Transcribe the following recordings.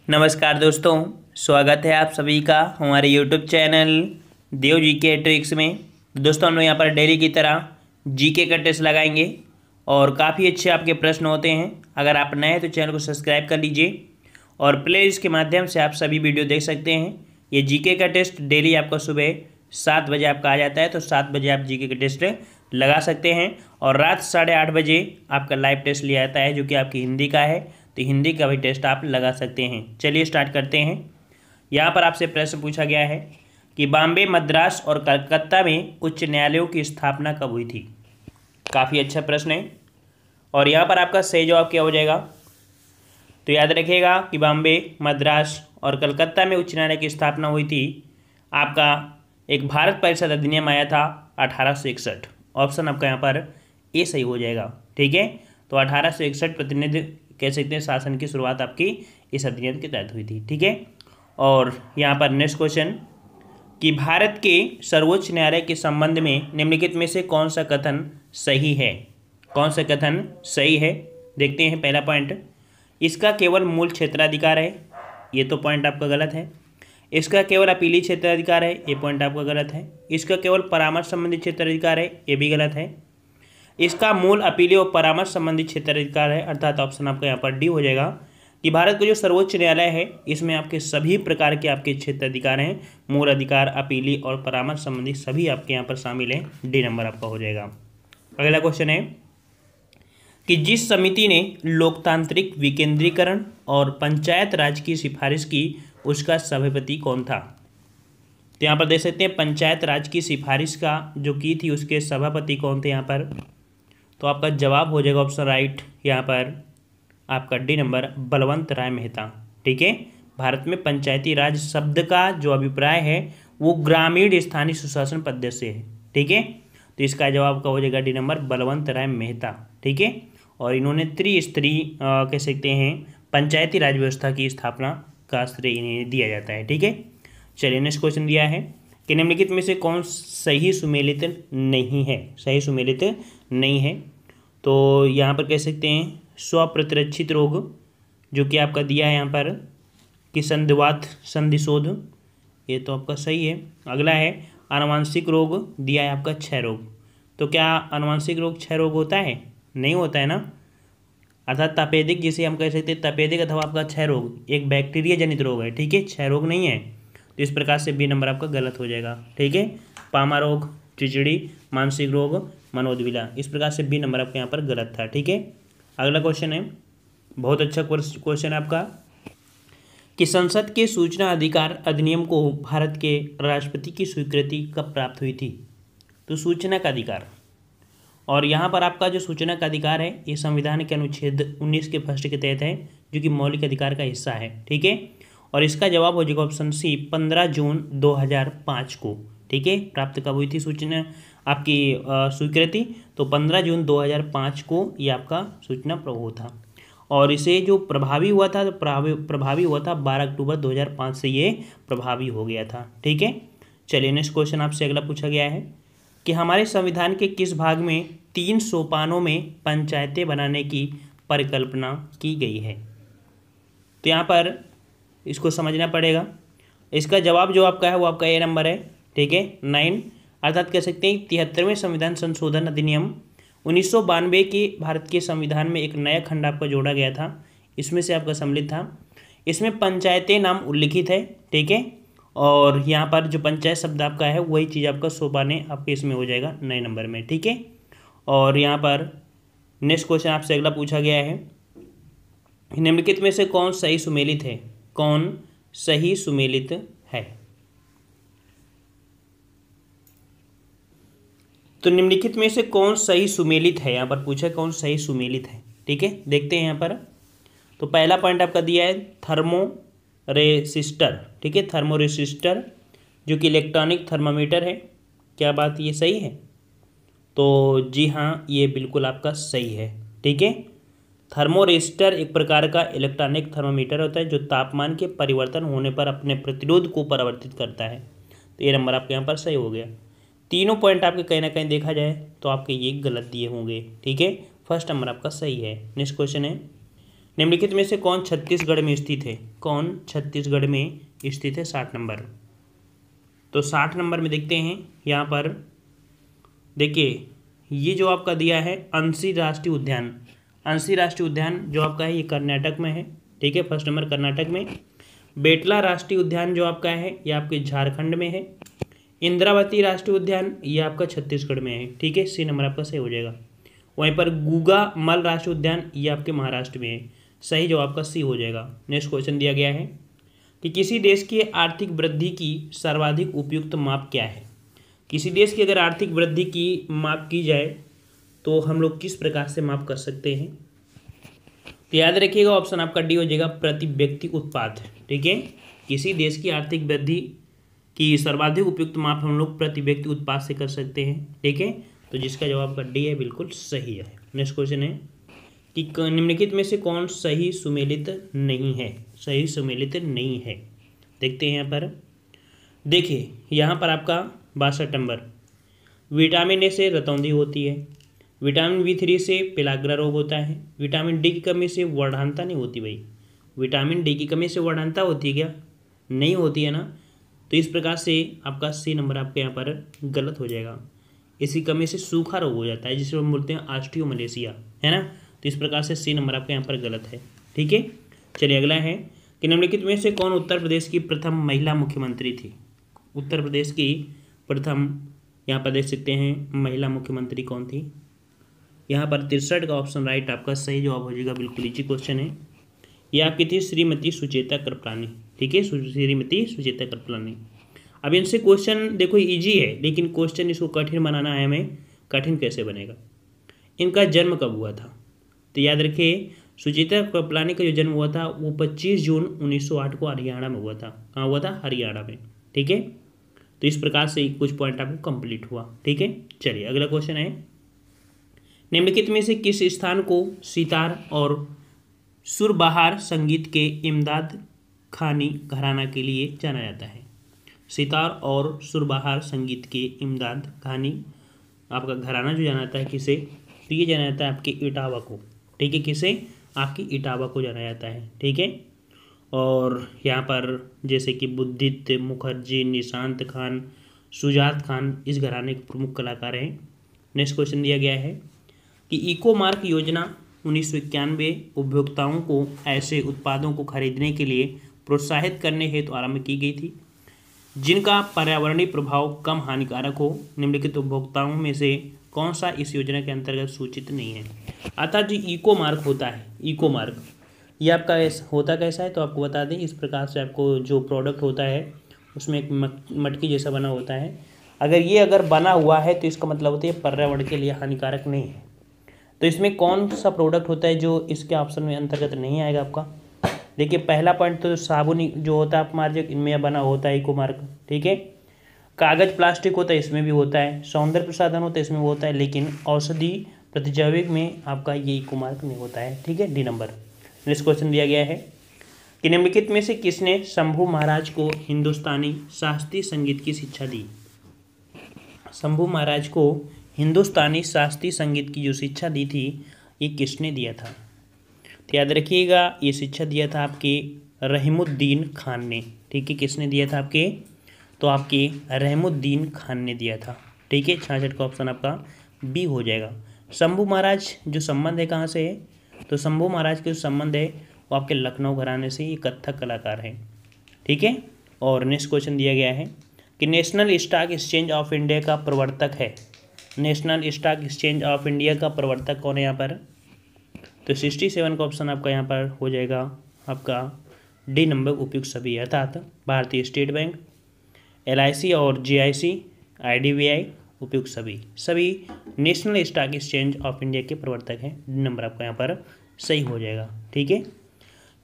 नमस्कार दोस्तों, स्वागत है आप सभी का हमारे YouTube चैनल देव जीके ट्रिक्स में। दोस्तों, हम लोग यहाँ पर डेली की तरह जीके का टेस्ट लगाएंगे और काफ़ी अच्छे आपके प्रश्न होते हैं। अगर आप नए हैं तो चैनल को सब्सक्राइब कर लीजिए और प्ले लिस्ट के माध्यम से आप सभी वीडियो देख सकते हैं। ये जीके का टेस्ट डेली आपका सुबह 7 बजे आपका आ जाता है, तो 7 बजे आप जीके का टेस्ट लगा सकते हैं और रात 8:30 बजे आपका लाइव टेस्ट लिया जाता है, जो कि आपकी हिंदी का है, तो हिंदी का भी टेस्ट आप लगा सकते हैं। चलिए स्टार्ट करते हैं। यहाँ पर आपसे प्रश्न पूछा गया है कि बॉम्बे, मद्रास और कलकत्ता में उच्च न्यायालयों की स्थापना कब हुई थी। काफ़ी अच्छा प्रश्न है और यहाँ पर आपका सही जवाब क्या हो जाएगा, तो याद रखिएगा कि बॉम्बे, मद्रास और कलकत्ता में उच्च न्यायालय की स्थापना हुई थी। आपका एक भारत परिषद अधिनियम आया था 1861। ऑप्शन आपका यहाँ पर ए सही हो जाएगा। ठीक है, तो 1861 प्रतिनिधि कह सकते हैं शासन की शुरुआत आपकी इस अधिनियम के तहत हुई थी। ठीक है, और यहाँ पर नेक्स्ट क्वेश्चन कि भारत के सर्वोच्च न्यायालय के संबंध में निम्नलिखित में से कौन सा कथन सही है। कौन सा कथन सही है, देखते हैं। पहला पॉइंट, इसका केवल मूल क्षेत्राधिकार है, ये तो पॉइंट आपका गलत है। इसका केवल अपीली क्षेत्राधिकार है, ये पॉइंट आपका गलत है। इसका केवल परामर्श संबंधी क्षेत्राधिकार है, ये भी गलत है। इसका मूल अपीली और परामर्श संबंधी क्षेत्राधिकार है, अर्थात ऑप्शन आपका यहाँ पर डी हो जाएगा कि भारत का जो सर्वोच्च न्यायालय है इसमें आपके सभी प्रकार के आपके क्षेत्राधिकार हैं, मूल अधिकार, अपीली और परामर्श संबंधी सभी आपके यहाँ पर शामिल हैं। डी नंबर आपका हो जाएगा। अगला क्वेश्चन है कि जिस समिति ने लोकतांत्रिक विकेंद्रीकरण और पंचायत राज की सिफारिश की उसका सभापति कौन था। तो यहाँ पर देख सकते हैं पंचायत राज की सिफारिश का जो की थी उसके सभापति कौन थे यहाँ पर, तो आपका जवाब हो जाएगा ऑप्शन राइट यहाँ पर आपका डी नंबर बलवंत राय मेहता। ठीक है, भारत में पंचायती राज शब्द का जो अभिप्राय है वो ग्रामीण स्थानीय सुशासन पद्धति से है। ठीक है, तो इसका जवाब का हो जाएगा डी नंबर बलवंत राय मेहता। ठीक है, और इन्होंने त्रिस्तरीय कह सकते हैं पंचायती राज व्यवस्था की स्थापना का श्रेय इन्हें दिया जाता है। ठीक है, चलिए नेक्स्ट क्वेश्चन दिया है कि निम्नलिखित में से कौन सही सुमेलित नहीं है। सही सुमेलित नहीं है, तो यहाँ पर कह सकते हैं स्वप्रतिरक्षित रोग जो कि आपका दिया है यहाँ पर कि संधिवात संधिशोध, ये तो आपका सही है। अगला है आनुवांशिक रोग दिया है आपका क्षय रोग, तो क्या आनुवांशिक रोग क्षय रोग होता है? नहीं होता है ना, अर्थात तपेदिक जिसे हम कह सकते हैं तपेदिक अथवा आपका क्षय रोग एक बैक्टीरिया जनित रोग है। ठीक है, क्षय रोग नहीं है, तो इस प्रकार से बी नंबर आपका गलत हो जाएगा। ठीक है, पामा रोग, चिचड़ी, मानसिक रोग, मनोदविला, इस प्रकार से बी नंबर आपके यहाँ पर गलत था। ठीक है, अगला क्वेश्चन है, बहुत अच्छा क्वेश्चन है आपका कि संसद के सूचना अधिकार अधिनियम को भारत के राष्ट्रपति की स्वीकृति कब प्राप्त हुई थी। तो सूचना का अधिकार, और यहाँ पर आपका जो सूचना का अधिकार है ये संविधान के अनुच्छेद 19 के फर्स्ट के तहत है, जो कि मौलिक अधिकार का हिस्सा है। ठीक है, और इसका जवाब हो जाएगा ऑप्शन सी 15 जून 2005 को। ठीक है, प्राप्त कब हुई थी सूचना आपकी स्वीकृति, तो 15 जून 2005 को ये आपका सूचना प्रभु था, और इसे जो प्रभावी हुआ था, तो प्रभावी हुआ था 12 अक्टूबर 2005 से ये प्रभावी हो गया था। ठीक है, चलिए नेक्स्ट क्वेश्चन आपसे अगला पूछा गया है कि हमारे संविधान के किस भाग में 3 सोपानों में पंचायतें बनाने की परिकल्पना की गई है। तो यहाँ पर इसको समझना पड़ेगा। इसका जवाब जो आपका है वो आपका ए नंबर है। ठीक है, 9, अर्थात कह सकते हैं 73वें संविधान संशोधन अधिनियम 1992 के भारत के संविधान में एक नया खंड आपका जोड़ा गया था, इसमें से आपका सम्मिलित था। इसमें पंचायतें नाम उल्लिखित है। ठीक है, और यहाँ पर जो पंचायत शब्द आपका है वही चीज़ आपका सोपाने आपके इसमें हो जाएगा 9 नंबर में। ठीक है, और यहाँ पर नेक्स्ट क्वेश्चन आपसे अगला पूछा गया है, निम्नलिखित में से कौन सही सुमेलित है। कौन सही सुमेलित है, तो निम्नलिखित में से कौन सही सुमेलित है, यहाँ पर पूछा कौन सही सुमेलित है। ठीक है, देखते हैं यहाँ पर। तो पहला पॉइंट आपका दिया है थर्मो रेसिस्टर। ठीक है, थर्मो रेसिस्टर जो कि इलेक्ट्रॉनिक थर्मामीटर है। क्या बात ये सही है? तो जी हाँ, ये बिल्कुल आपका सही है। ठीक है, थर्मोरेसिस्टर एक प्रकार का इलेक्ट्रॉनिक थर्मामीटर होता है जो तापमान के परिवर्तन होने पर अपने प्रतिरोध को परिवर्तित करता है। तो ये नंबर आपके यहाँ पर सही हो गया। तीनों पॉइंट आपके कहीं ना कहीं देखा जाए तो आपके ये गलत दिए होंगे। ठीक है, फर्स्ट नंबर आपका सही है। नेक्स्ट क्वेश्चन है निम्नलिखित में से कौन छत्तीसगढ़ में स्थित है? कौन छत्तीसगढ़ में स्थित है? 60 नंबर। तो 60 नंबर में देखते हैं यहाँ पर, देखिए ये जो आपका दिया है अंशी राष्ट्रीय उद्यान, अंशी राष्ट्रीय उद्यान जो आपका है ये कर्नाटक में है, ठीक है, फर्स्ट नंबर कर्नाटक में। बेटला राष्ट्रीय उद्यान जो आपका है ये आपके झारखंड में है। इंद्रावती राष्ट्रीय उद्यान ये आपका छत्तीसगढ़ में है, ठीक है, सी नंबर आपका सही हो जाएगा। वहीं पर गुगा मल राष्ट्रीय उद्यान ये आपके महाराष्ट्र में है, सही जवाब आपका सी हो जाएगा। नेक्स्ट क्वेश्चन दिया गया है कि किसी देश की आर्थिक वृद्धि की सर्वाधिक उपयुक्त माप क्या है? किसी देश की अगर आर्थिक वृद्धि की माप की जाए तो हम लोग किस प्रकार से माप कर सकते हैं? तो याद रखिएगा ऑप्शन आपका डी हो जाएगा, प्रति व्यक्ति उत्पाद, ठीक है। किसी देश की आर्थिक वृद्धि की सर्वाधिक उपयुक्त माप हम लोग प्रति व्यक्ति उत्पाद से कर सकते हैं, ठीक है। तो जिसका जवाब आपका डी है, बिल्कुल सही है। नेक्स्ट क्वेश्चन है कि निम्नलिखित में से कौन सही सुमेलित नहीं है? सही सुमेलित नहीं है, देखते हैं यहाँ पर। देखिए यहाँ पर आपका 62 नंबर, विटामिन ए से रतौंधी होती है, विटामिन B3 से पेलाग्रा रोग होता है, विटामिन डी की कमी से वर्धानता नहीं होती। भाई विटामिन डी की कमी से वर्धानता होती है क्या? नहीं होती है ना। तो इस प्रकार से आपका सी नंबर आपके यहाँ पर गलत हो जाएगा। इसी कमी से सूखा रोग हो जाता है जिसे हम बोलते हैं ऑस्टियोमलेशिया, है ना। तो इस प्रकार से सी नंबर आपके यहाँ पर गलत है, ठीक है। चलिए अगला है कि निम्नलिखित में से कौन उत्तर प्रदेश की प्रथम महिला मुख्यमंत्री थी? उत्तर प्रदेश की प्रथम, यहाँ पर देख सकते हैं महिला मुख्यमंत्री कौन थी? यहाँ पर 63 का ऑप्शन राइट आपका सही जवाब हो जाएगा। बिल्कुल इजी क्वेश्चन है। ये आपकी थी श्रीमती सुचेता कृपलानी, ठीक है, श्रीमती सुचेता कृपलानी। अब इनसे क्वेश्चन देखो इजी है, लेकिन क्वेश्चन इसको कठिन बनाना है हमें। कठिन कैसे बनेगा? इनका जन्म कब हुआ था? तो याद रखिए सुचेता कृपलानी का जो जन्म हुआ था वो 25 जून 1908 को हरियाणा में हुआ था। कहाँ हुआ था? हरियाणा में, ठीक है। तो इस प्रकार से कुछ पॉइंट आपको कंप्लीट हुआ, ठीक है। चलिए अगला क्वेश्चन है, निम्नलिखित में से किस स्थान को सितार और सुरबहार संगीत के इमदाद खानी घराना के लिए जाना जाता है? सितार और सुरबहार संगीत के इमदाद खानी आपका घराना जो जाना जाता है किसे? तो ये जाना जाता है आपके इटावा को, ठीक है। किसे? आपकी इटावा को जाना जाता है, ठीक है। और यहाँ पर जैसे कि बुद्धित मुखर्जी, निशांत खान, सुजात खान इस घराने के प्रमुख कलाकार हैं। नेक्स्ट क्वेश्चन दिया गया है कि इको मार्क योजना 1991 उपभोक्ताओं को ऐसे उत्पादों को खरीदने के लिए प्रोत्साहित करने हेतु आरंभ की गई थी जिनका पर्यावरणीय प्रभाव कम हानिकारक हो। निम्नलिखित उपभोक्ताओं में से कौन सा इस योजना के अंतर्गत सूचित नहीं है? अर्थात जो इको मार्क होता है, इको मार्क ये आपका होता कैसा है तो आपको बता दें। इस प्रकार से आपको जो प्रोडक्ट होता है उसमें एक मटकी जैसा बना होता है। अगर बना हुआ है तो इसका मतलब होता है पर्यावरण के लिए हानिकारक नहीं है। तो इसमें कौन सा प्रोडक्ट होता है जो इसके ऑप्शन में अंतर्गत नहीं आएगा आपका? देखिए पहला पॉइंट तो साबुन जो होता है अपमार्जक, इनमें बना होता है इको मार्क, ठीक है। कागज प्लास्टिक होता है इसमें भी होता है, सौंदर्य प्रसाधन होता है इसमें भी होता है, लेकिन औषधि प्रतिजैविक में आपका ये इको मार्क नहीं होता है, ठीक है, डी नंबर। नेक्स्ट क्वेश्चन दिया गया है कि निम्नलिखित में से किसने शंभू महाराज को हिंदुस्तानी शास्त्रीय संगीत की शिक्षा दी? शंभू महाराज को हिंदुस्तानी शास्त्रीय संगीत की जो शिक्षा दी थी ये किसने दिया था? तो याद रखिएगा ये शिक्षा दिया था आपके रहमुद्दीन खान ने, ठीक है। किसने दिया था आपके? तो आपके रहमुद्दीन खान ने दिया था, ठीक है। 66 का ऑप्शन आपका बी हो जाएगा। शंभू महाराज जो संबंध है कहाँ से है? तो शंभू महाराज के जो संबंध है वो आपके लखनऊ घराने से, ये कथक कलाकार हैं, ठीक है। और नेक्स्ट क्वेश्चन दिया गया है कि national stock exchange of India का प्रवर्तक है। National stock exchange of India का प्रवर्तक कौन है यहाँ पर? तो 67 का ऑप्शन आपका यहाँ पर हो जाएगा आपका डी नंबर, उपयुक्त सभी, अर्थात भारतीय स्टेट बैंक, LIC और GIC, IDBI उपयुक्त सभी national stock exchange of India के प्रवर्तक हैं। डी नंबर आपका यहाँ पर सही हो जाएगा, ठीक है।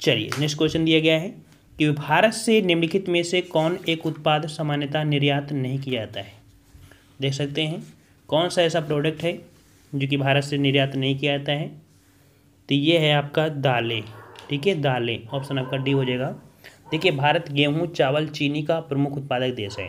चलिए नेक्स्ट क्वेश्चन दिया गया है कि भारत से निम्नलिखित में से कौन एक उत्पाद सामान्यतः निर्यात नहीं किया जाता है? देख सकते हैं कौन सा ऐसा प्रोडक्ट है जो कि भारत से निर्यात नहीं किया जाता है? तो ये है आपका दालें, ठीक है, दालें, ऑप्शन आपका डी हो जाएगा। देखिए भारत गेहूं, चावल, चीनी का प्रमुख उत्पादक देश है।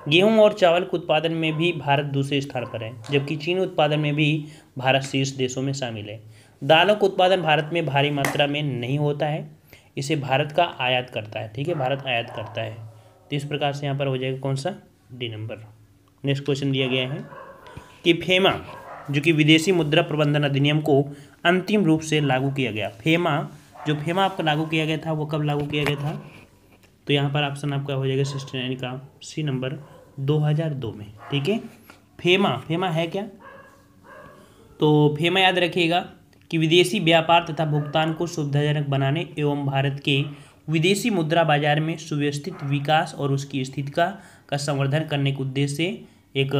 गेहूं और चावल के उत्पादन में भी भारत दूसरे स्थान पर है, जबकि चीनी उत्पादन में भी भारत शीर्ष देशों में शामिल है। दालों का उत्पादन भारत में भारी मात्रा में नहीं होता है, इसे भारत का आयात करता है। ठीक है, भारत आयात करता है। तो इस प्रकार से यहाँ पर हो जाएगा कौन सा, डी नंबर। नेक्स्ट क्वेश्चन दिया गया है कि फेमा जो कि विदेशी मुद्रा प्रबंधन अधिनियम को अंतिम रूप से लागू किया गया। फेमा आपका लागू किया गया था, वो कब लागू किया गया था? तो यहाँ पर ऑप्शन आपका हो जाएगा 69 का सी नंबर, 2002 में। ठीक है, फेमा है क्या? तो फेमा याद रखिएगा कि विदेशी व्यापार तथा भुगतान को सुविधाजनक बनाने एवं भारत के विदेशी मुद्रा बाजार में सुव्यवस्थित विकास और उसकी स्थिति का संवर्धन करने के उद्देश्य से एक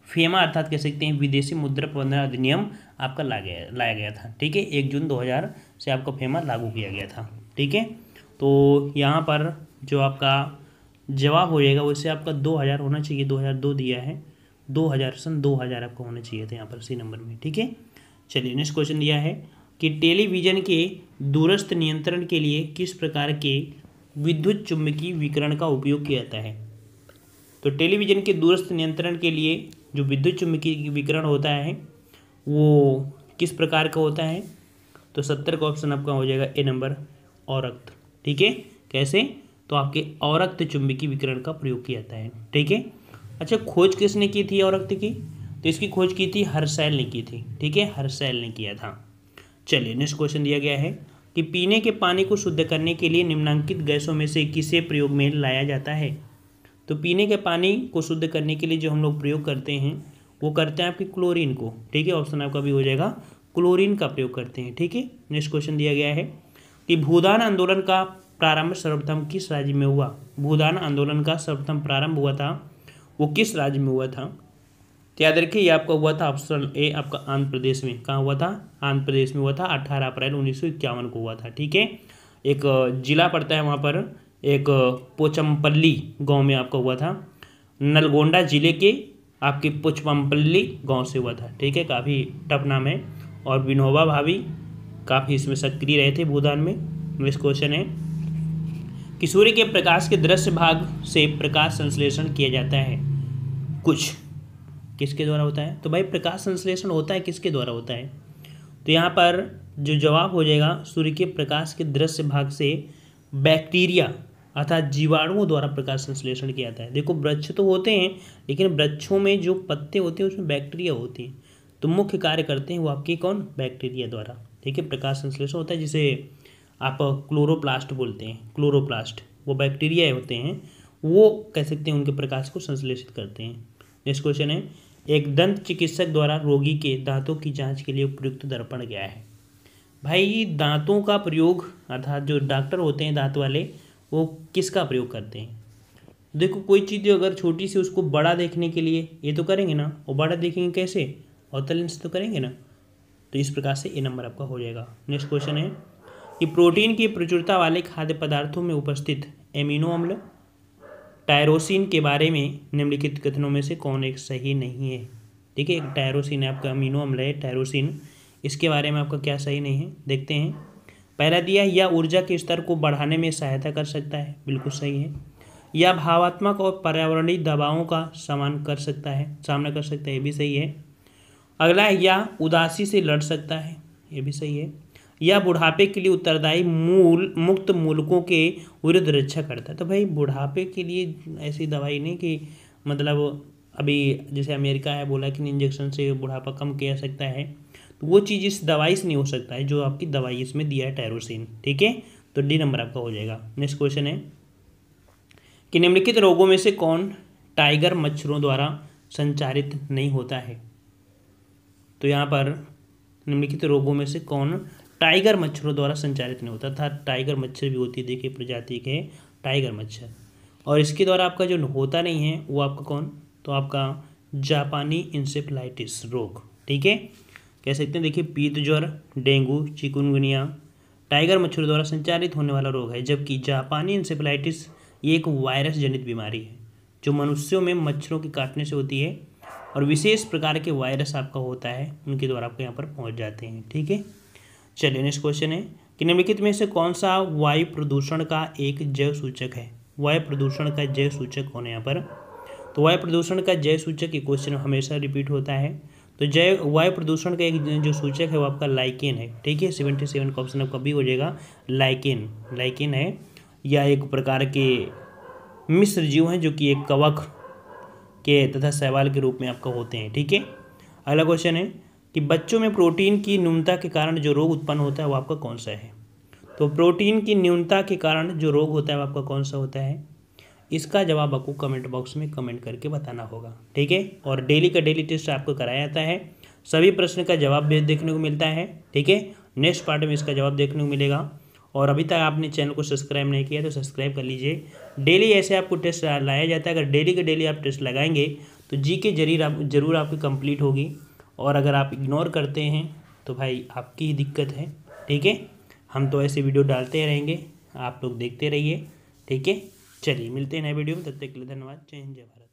फेमा अर्थात कह सकते हैं विदेशी मुद्रा प्रबंधन अधिनियम आपका लाया गया था। ठीक है, 1 जून 2000 से आपका फेमा लागू किया गया था। ठीक है, तो यहाँ पर जो आपका जवाब हो जाएगा वैसे आपका 2000 होना चाहिए, 2002 दिया है, 2000 आपका होना चाहिए था यहाँ पर सी नंबर में। ठीक है, चलिए नेक्स्ट क्वेश्चन दिया है कि टेलीविजन के दूरस्थ नियंत्रण के लिए किस प्रकार के विद्युत चुम्बकीय विकिरण का उपयोग किया जाता है? तो टेलीविजन के दूरस्थ नियंत्रण के लिए जो विद्युत चुम्बकीय विकिरण होता है वो किस प्रकार का होता है? तो 70 का ऑप्शन आपका हो जाएगा ए नंबर, औरक्त। ठीक है, कैसे? तो आपके औरक्त चुंबकीय विकिरण का प्रयोग किया जाता है। ठीक है, अच्छा खोज किसने की थी औरक्त की? तो इसकी खोज की थी हर्शेल ने की थी। ठीक है, हर्शेल ने किया था। चलिए नेक्स्ट क्वेश्चन दिया गया है कि पीने के पानी को शुद्ध करने के लिए निम्नलिखित गैसों में से किसे प्रयोग में लाया जाता है? तो पीने के पानी को शुद्ध करने के लिए जो हम लोग प्रयोग करते हैं वो करते हैं आपके क्लोरीन को। ठीक है, ऑप्शन आपका भी हो जाएगा क्लोरीन का प्रयोग करते हैं। ठीक है, नेक्स्ट क्वेश्चन दिया गया है कि भूदान आंदोलन का प्रारंभ सर्वप्रथम किस राज्य में हुआ? भूदान आंदोलन का सर्वप्रथम प्रारंभ हुआ था वो किस राज्य में हुआ था? तो याद रखिए ये आपका हुआ था ऑप्शन ए आपका आंध्र प्रदेश में। कहाँ हुआ था? आंध्र प्रदेश में हुआ था, 18 अप्रैल 1951 को हुआ था। ठीक है, एक जिला पड़ता है वहाँ पर, एक पोचमपल्ली गांव में आपका हुआ था, नलगोंडा जिले के आपके पोचमपल्ली गांव से हुआ था। ठीक है, काफ़ी टफ नाम है और विनोबा भावे काफ़ी इसमें सक्रिय रहे थे भूदान में। नेक्स्ट क्वेश्चन है कि सूर्य के प्रकाश के दृश्य भाग से प्रकाश संश्लेषण किया जाता है कुछ किसके द्वारा होता है? तो भाई प्रकाश संश्लेषण होता है किसके द्वारा होता है? तो यहाँ पर जो जवाब हो जाएगा सूर्य के प्रकाश के दृश्य भाग से बैक्टीरिया अर्थात जीवाणुओं द्वारा प्रकाश संश्लेषण किया जाता है। देखो वृक्ष तो होते हैं लेकिन वृक्षों में जो पत्ते होते हैं उसमें बैक्टीरिया होती हैं, तो मुख्य कार्य करते हैं वो आपके कौन? बैक्टीरिया द्वारा। ठीक है, प्रकाश संश्लेषण होता है जिसे आप क्लोरोप्लास्ट बोलते हैं। क्लोरोप्लास्ट वो बैक्टीरिया होते हैं, वो कह सकते हैं उनके प्रकाश को संश्लेषित करते हैं। नेक्स्ट क्वेश्चन है एक दंत चिकित्सक द्वारा रोगी के दांतों की जांच के लिए उपयुक्त दर्पण क्या है? भाई दांतों का प्रयोग अर्थात जो डॉक्टर होते हैं दांत वाले वो किसका प्रयोग करते हैं? देखो कोई चीज़ अगर छोटी सी उसको बड़ा देखने के लिए ये तो करेंगे ना, और बड़ा देखेंगे कैसे? अवतल लेंस तो करेंगे ना। तो इस प्रकार से ए नंबर आपका हो जाएगा। नेक्स्ट क्वेश्चन है कि प्रोटीन की प्रचुरता वाले खाद्य पदार्थों में उपस्थित एमिनो अम्ल टायरोसिन के बारे में निम्नलिखित कथनों में से कौन एक सही नहीं है? ठीक है, एक टायरोसिन है आपका अमीनो अम्ल है टायरोसिन, इसके बारे में आपका क्या सही नहीं है? देखते हैं। पहला दिया है या ऊर्जा के स्तर को बढ़ाने में सहायता कर सकता है, बिल्कुल सही है। या भावात्मक और पर्यावरणीय दबावों का सामना कर सकता है, ये भी सही है। अगला है या उदासी से लड़ सकता है, ये भी सही है। या बुढ़ापे के लिए उत्तरदायी मुक्त मूलकों के विरुद्ध रक्षा करता है। तो भाई बुढ़ापे के लिए ऐसी दवाई नहीं कि मतलब अभी जैसे अमेरिका है बोला कि इंजेक्शन से बुढ़ापा कम किया जा सकता है, तो वो चीज़ इस दवाई से नहीं हो सकता है जो आपकी दवाई इसमें दिया है टायरोसिन। ठीक है, तो डी नंबर आपका हो जाएगा। नेक्स्ट क्वेश्चन है कि निम्नलिखित रोगों में से कौन टाइगर मच्छरों द्वारा संचारित नहीं होता है? तो यहाँ पर निम्नलिखित रोगों में से कौन टाइगर मच्छरों द्वारा संचारित नहीं होता था? टाइगर मच्छर भी होती है, देखिए प्रजाति के टाइगर मच्छर, और इसके द्वारा आपका जो होता नहीं है वो आपका कौन? तो आपका जापानी इंसेफ्लाइटिस रोग। ठीक है, कह सकते हैं देखिए पीत ज्वर, डेंगू, चिकुनगुनिया टाइगर मच्छरों द्वारा संचारित होने वाला रोग है, जबकि जापानी इंसेफ्लाइटिस ये एक वायरस जनित बीमारी है जो मनुष्यों में मच्छरों के काटने से होती है और विशेष प्रकार के वायरस आपका होता है उनके द्वारा आपको यहाँ पर पहुँच जाते हैं। ठीक है, चलिए नेक्स्ट क्वेश्चन है कि निम्नलिखित में से कौन सा वायु प्रदूषण का एक जैव सूचक है? वायु प्रदूषण का जैव सूचक कौन है यहाँ पर? तो वायु प्रदूषण का जैव सूचक ये क्वेश्चन हमेशा रिपीट होता है। तो जय वायु प्रदूषण का एक जो सूचक है वो आपका लाइकेन है। ठीक है, 77 का ऑप्शन आपका बी हो जाएगा, लाइकेन। लाइकेन है, यह एक प्रकार के मिश्र जीव हैं जो कि एक कवक के तथा शैवाल के रूप में आपका होते हैं। ठीक है, अगला क्वेश्चन है कि बच्चों में प्रोटीन की न्यूनता के कारण जो रोग उत्पन्न होता है वो आपका कौन सा है। तो प्रोटीन की न्यूनता के कारण जो रोग होता है वो आपका कौन सा होता है, इसका जवाब आपको कमेंट बॉक्स में कमेंट करके बताना होगा। ठीक है, और डेली का डेली टेस्ट आपको कराया जाता है, सभी प्रश्न का जवाब भी देखने को मिलता है। ठीक है, नेक्स्ट पार्ट में इसका जवाब देखने को मिलेगा। और अभी तक आपने चैनल को सब्सक्राइब नहीं किया तो सब्सक्राइब कर लीजिए। डेली ऐसे आपको टेस्ट लाया जाता है, अगर डेली के डेली आप टेस्ट लगाएंगे तो जीके जरूर आपकी कंप्लीट होगी। और अगर आप इग्नोर करते हैं तो भाई आपकी ही दिक्कत है। ठीक है, हम तो ऐसे वीडियो डालते रहेंगे, आप लोग देखते रहिए। ठीक है, चलिए मिलते हैं नए वीडियो में, तब तक के लिए धन्यवाद। जय हिंद, जय भारत।